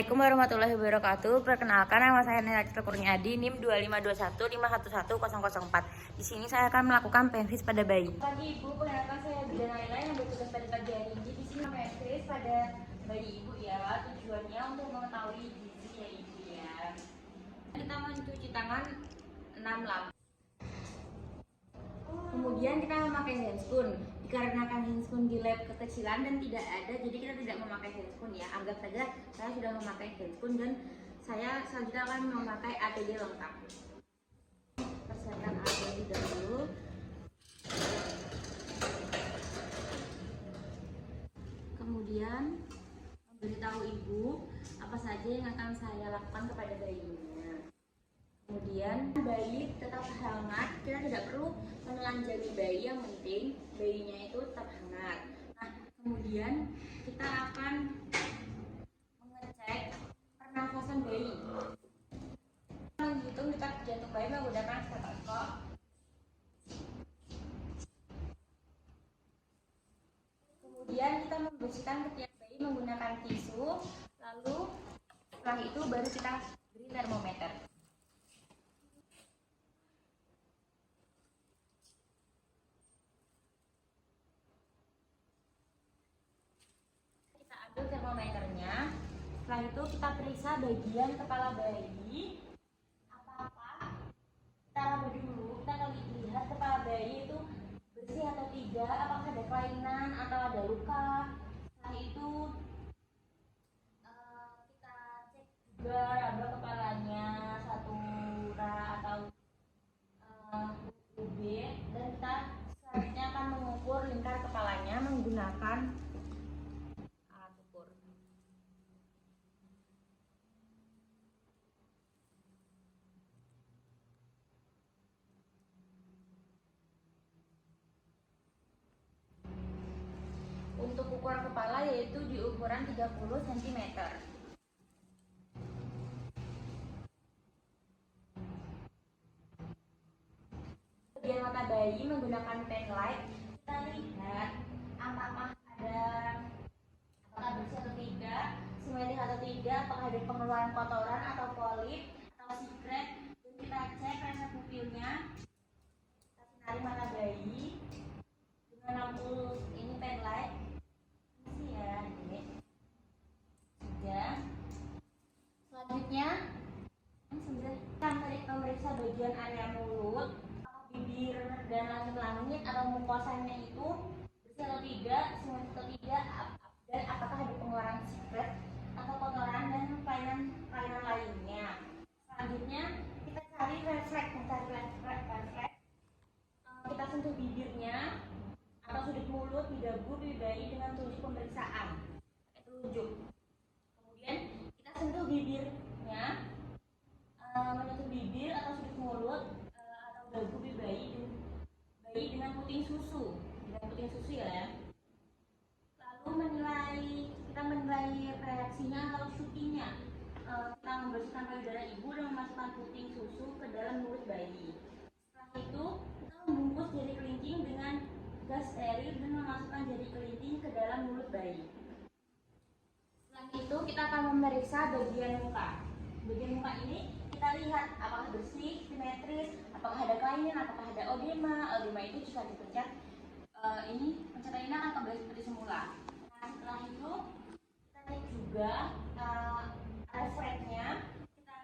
Assalamualaikum warahmatullahi wabarakatuh. Perkenalkan, nama saya Nela Citra Kurniadi, NIM 25215110004. Di sini saya akan melakukan pensis pada bayi. Pagi Ibu, perkenalkan saya Bida Naila yang bertugas pada pagi hari ini. Di sini pensis pada bayi Ibu ya. Tujuannya untuk mengetahui gizi ya Ibu ya. Kita mencuci tangan 6 lap. Kemudian kita memakai handscoon. Dikarenakan handscoon di lab kekecilan dan tidak ada, jadi kita tidak memakai handscoon ya. Anggap saja saya sudah memakai handscoon dan saya selanjutnya akan memakai APD lengkap. Persiapkan APD dahulu. Kemudian memberitahu ibu apa saja yang akan saya lakukan kepada bayinya. Kemudian bayi tetap hangat, kita tidak perlu menelanjangi bayi, yang penting bayinya itu tetap hangat. Nah, kemudian kita akan mengecek pernafasan bayi. Menghitung detak jantung bayi menggunakan stetoskop. Kemudian kita membersihkan ketiak bayi menggunakan tisu, lalu setelah itu baru kita beri termometer. Kita ambil termometernya, setelah itu kita periksa bagian kepala bayi. Apa-apa, kita raba dulu, kita akan lihat kepala bayi itu bersih atau tidak, apakah ada kelainan atau ada luka. Setelah itu kita cek juga raba kepalanya, satu atau UB, dan kita selanjutnya akan mengukur lingkar kepalanya menggunakan alat ukur. Untuk ukuran kepala yaitu di ukuran 30 cm. Bagian mata bayi menggunakan pen light, kita lihat apakah bersih atau tidak, simetris atau tidak, apakah ada pengeluaran kotoran atau polip atau secret, dan kita cek resep pupilnya. Kita sinari mata bayi dengan lampu ini pen light. Ini ya, ini sudah. Selanjutnya kita memeriksa bagian area mulut, bibir dan langit-langit atau mukosanya itu bersih atau tidak, simetris atau tidak, dan apakah ada pengeluaran secret atau kotoran dan kelainan lainnya. Selanjutnya kita cari refleks, kita sentuh bibirnya atau sudut mulut di dagu bayi dengan telunjuk pemeriksaan, telunjuk. Kemudian kita sentuh bibirnya, menyentuh bibir atau sudut mulut atau dagu bayi dengan puting susu, ya. Lalu kita menilai reaksinya atau syutingnya. Kita membersihkan payudara ibu dan memasukkan puting susu ke dalam mulut bayi. Setelah itu kita membungkus jari kelingking dengan gas steril dan memasukkan jari kelingking ke dalam mulut bayi. Setelah itu kita akan memeriksa bagian muka. Bagian muka ini kita lihat apakah bersih, simetris, apakah ada kelainan, apakah ada odema. Odema itu jika dipencet, ini pencetan ini akan kembali seperti semula. Nah, setelah itu kita cek juga refleksnya.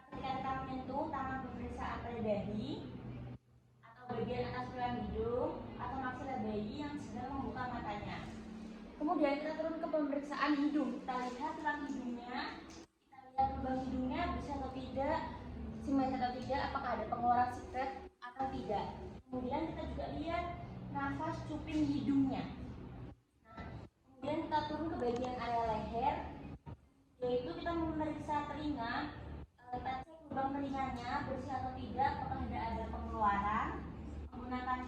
Ketika kita menyentuh tangan pemeriksaan pada dahi atau bagian atas tulang hidung atau maksila bayi yang sedang membuka matanya. Kemudian kita turun ke pemeriksaan hidung. Kita lihat tulang hidungnya, kita lihat lubang hidungnya bersih atau tidak, simetris atau tidak, apakah ada pengeluaran secret atau tidak. Kemudian kita juga lihat nafas cuping hidungnya. Nah, kemudian kita turun ke bagian area leher, yaitu kita memeriksa telinga. Kita cek lubang telinganya bersih atau tidak, apakah ada pengeluaran menggunakan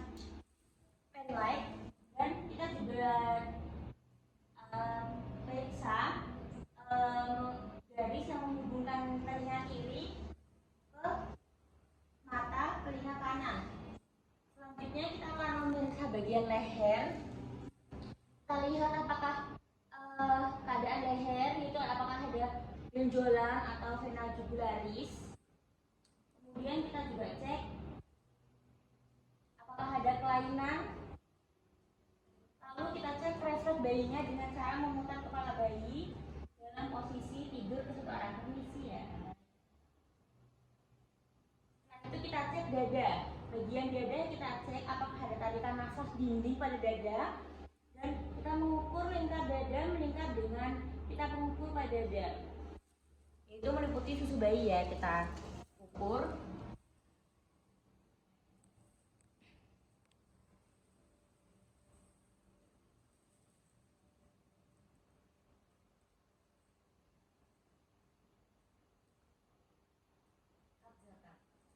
pen light, dan kita juga periksa garis yang menghubungkan telinga kiri ke mata telinga kanan. Selanjutnya kita akan memeriksa bagian leher. Kita lihat apakah keadaan leher, yaitu apakah ada penonjolan atau vena jugularis. Kemudian kita juga cek apakah ada kelainan. Lalu kita cek refleks bayinya dengan cara memutar kepala bayi dalam posisi tidur ke satu arah. Permisi ya. Nah, itu kita cek dada. Bagian dada kita cek apakah ada tarikan nafas dinding pada dada, dan kita mengukur lingkar dada meningkat dengan kita mengukur pada dada. Itu meliputi susu bayi ya, kita ukur.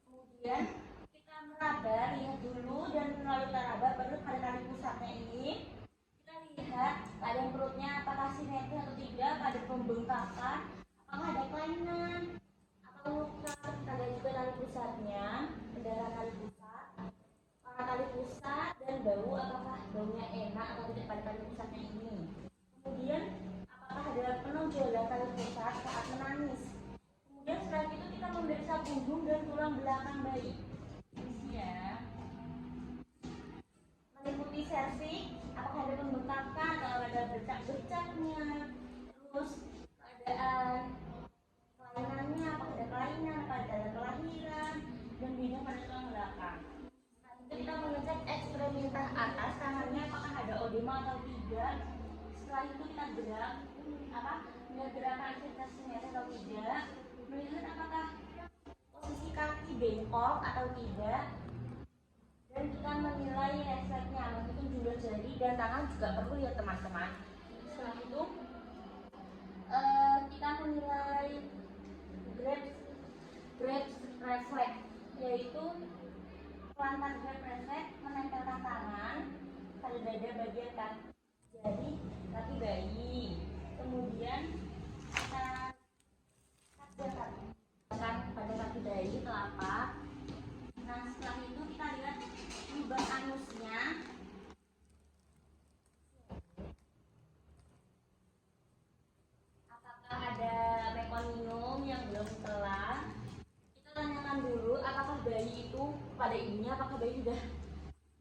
Kemudian kita meraba, lihat dulu, dan melalui taraba baru pada tali pusatnya ini kita lihat keadaan perutnya apakah simetris atau tidak, pada pembengkakan apakah ada kelainan atau luka. Kita lihat juga tali pusatnya, pendarahan tali pusat, warna tali pusat, dan bau apakah baunya enak atau tidak pada tali pusatnya ini. Kemudian apakah ada penonjolan tali pusat saat menangis. Kemudian setelah itu kita memeriksa punggung dan tulang belakang bayi. Ini ya. Meliputi serviks, apakah ada pembengkakan atau ada bercak-bercaknya. Terus keadaan kelainannya, apakah ada kelainan, apakah ada kelahiran, dan bidang pada tulang belakang. Nah, itu kita mengecek ekstremitas atas tangannya apakah ada odema atau tidak. Setelah itu kita gerak, melihat gerakan aktivitas simetris atau tidak. Melihat apakah posisi kaki bengkok atau tidak, dan kita menilai refleksnya, menghitung jumlah jari dan tangan juga perlu ya teman-teman. Setelah itu kita menilai grip refleks, yaitu pelantar grip refleks menempelkan tangan pada dada bagian jari kaki bayi. Kemudian kita pada kaki bayi telapak. Nah, setelah itu kita lihat lubang anusnya. Apakah ada mekonium yang belum telah. Kita tanyakan dulu apakah bayi itu pada ibunya, apakah bayi sudah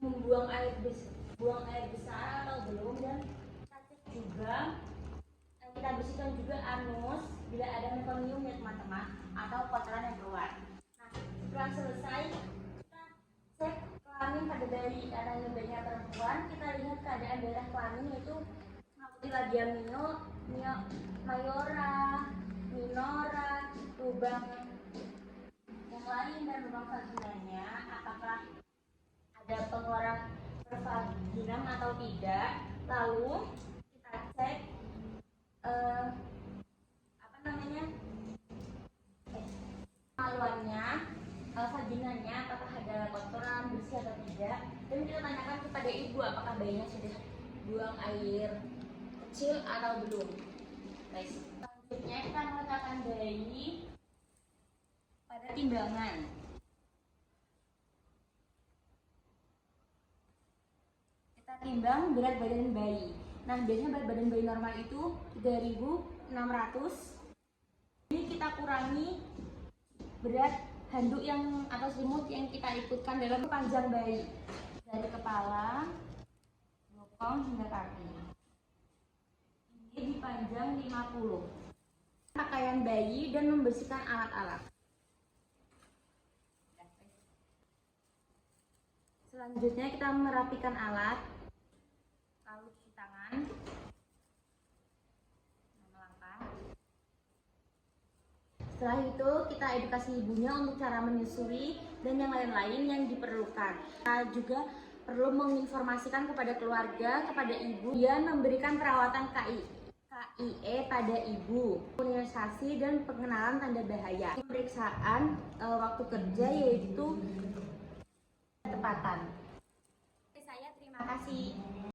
buang air besar atau belum, dan kita cek juga, kita bersihkan juga anus bila ada mekonium ya teman-teman, atau kotoran yang keluar. Nah, setelah selesai kita cek kelamin pada bayi. Karena ini bayinya perempuan, kita lihat keadaan daerah kelamin, yaitu meliputi labia mayora, minora, lubang yang lain, dan lubang vaginanya apakah ada pengeluaran pervaginam atau tidak. Lalu kita cek maluannya, vaginanya apakah ada kotoran bersih atau tidak, dan kita tanyakan kepada ibu apakah bayinya sudah buang air kecil atau belum. Baik, selanjutnya kita meletakkan bayi pada timbangan. Kita timbang berat badan bayi. Nah, biasanya berat badan bayi normal itu 3.600. Ini kita kurangi berat handuk yang atau selimut yang kita ikutkan dalam panjang bayi dari kepala, bokong hingga kaki. Ini dipanjang 50. Pakaian bayi dan membersihkan alat-alat. Selanjutnya kita merapikan alat, lalu cuci tangan, melangkah. Setelah itu kita edukasi ibunya untuk cara menyusui dan yang lain-lain yang diperlukan. Kita juga perlu menginformasikan kepada keluarga, kepada ibu, dan memberikan perawatan KIE pada ibu, imunisasi dan pengenalan tanda bahaya. Pemeriksaan waktu kerja yaitu ketepatan. Saya terima kasih.